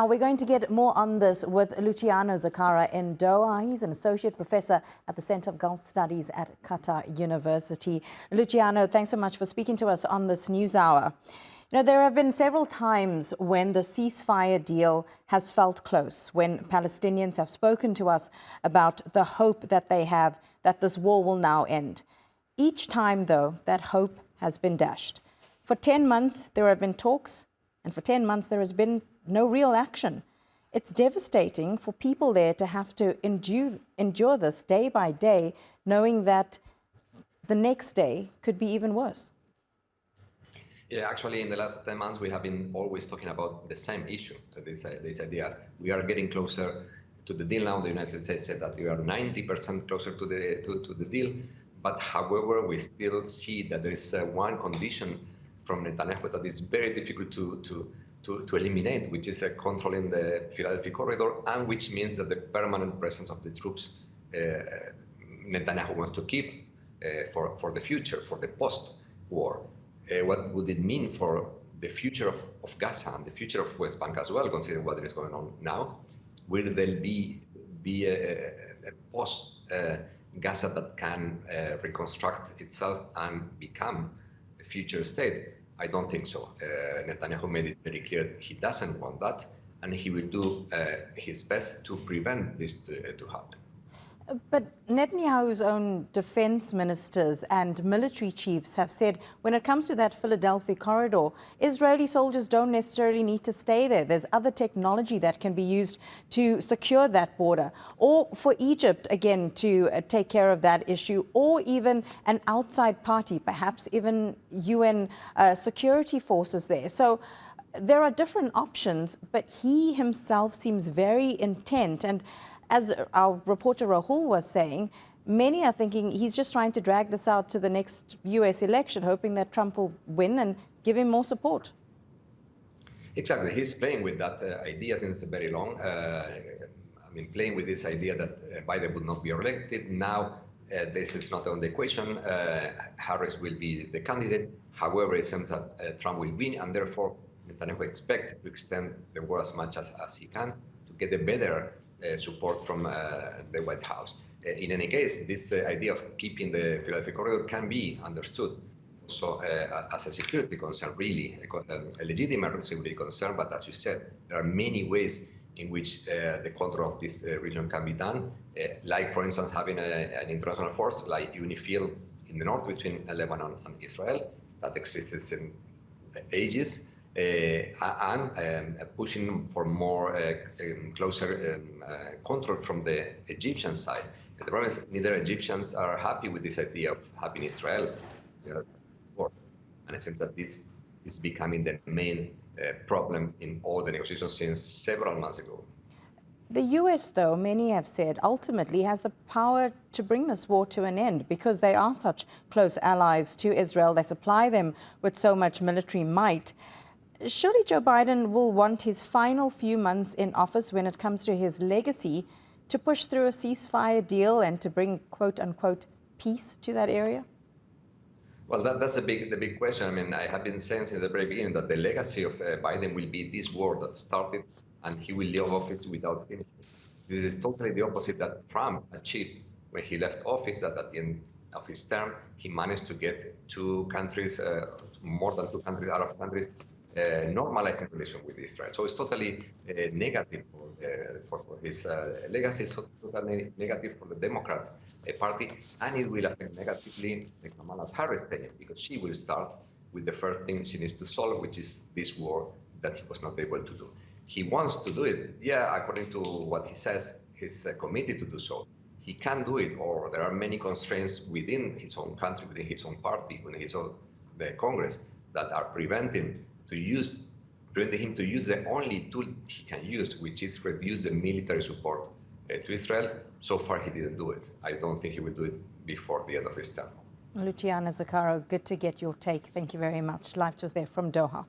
We're going to get more on this with Luciano Zaccara in Doha. He's an associate professor at the Center of Gulf Studies at Qatar University. Luciano, thanks so much for speaking to us on this news hour. You know, there have been several times when the ceasefire deal has felt close, when Palestinians have spoken to us about the hope that they have that this war will now end. Each time, though, that hope has been dashed. For 10 months, there have been talks, and for 10 months, there has been no real action. It's devastating for people there to have to endure this day by day, knowing that the next day could be even worse. Yeah, actually, in the last 10 months, we have been always talking about the same issue. So this idea, we are getting closer to the deal now. The United States said that we are 90% closer to the deal. But however, we still see that there is one condition from Netanyahu that is very difficult to eliminate, which is controlling the Philadelphi corridor, and which means that the permanent presence of the troops Netanyahu wants to keep for the future, for the post-war. What would it mean for the future of Gaza and the future of West Bank as well, considering what is going on now? Will there be a post-Gaza that can reconstruct itself and become a future state? I don't think so. Netanyahu made it very clear he doesn't want that, and he will do his best to prevent this to happen. But Netanyahu's own defense ministers and military chiefs have said when it comes to that Philadelphia corridor, Israeli soldiers don't necessarily need to stay there. There's other technology that can be used to secure that border, or for Egypt, again, to take care of that issue, or even an outside party, perhaps even UN security forces there. So there are different options, but he himself seems very intent. And as our reporter Rahul was saying, many are thinking he's just trying to drag this out to the next US election, hoping that Trump will win and give him more support. Exactly. He's playing with that idea since very long. Playing with this idea that Biden would not be elected. Now, this is not on the equation. Harris will be the candidate. However, it seems that Trump will win, and therefore Netanyahu expects to extend the war as much as he can to get a better support from the White House. In any case, this idea of keeping the Philadelphia corridor can be understood also as a security concern, really, a legitimate security concern. But as you said, there are many ways in which the control of this region can be done, like, for instance, having an international force like UNIFIL in the north between Lebanon and Israel that existed in ages. And pushing for more closer control from the Egyptian side. And the problem is neither Egyptians are happy with this idea of having Israel. And it seems that this is becoming the main problem in all the negotiations since several months ago. The US, though, many have said, ultimately has the power to bring this war to an end because they are such close allies to Israel. They supply them with so much military might. Surely Joe Biden will want his final few months in office when it comes to his legacy to push through a ceasefire deal and to bring, quote unquote, peace to that area? Well, that's the big question. I have been saying since the very beginning that the legacy of Biden will be this war that started, and he will leave office without finishing. This is totally the opposite that Trump achieved when he left office, that at the end of his term, he managed to get two countries, more than 2 countries, Arab countries, normalizing relations with Israel. So it's totally negative for his legacy. It's totally negative for the Democrat Party, and it will affect negatively the Kamala Harris tenure, because she will start with the first thing she needs to solve, which is this war that he was not able to do. He wants to do it, yeah, according to what he says, he's committed to do so. He can do it, or there are many constraints within his own country, within his own party, within his own the Congress, that are preventing him to use the only tool he can use, which is reduce the military support to Israel. So far, he didn't do it. I don't think he will do it before the end of his term. Luciano Zaccara, good to get your take. Thank you very much. Live was there from Doha.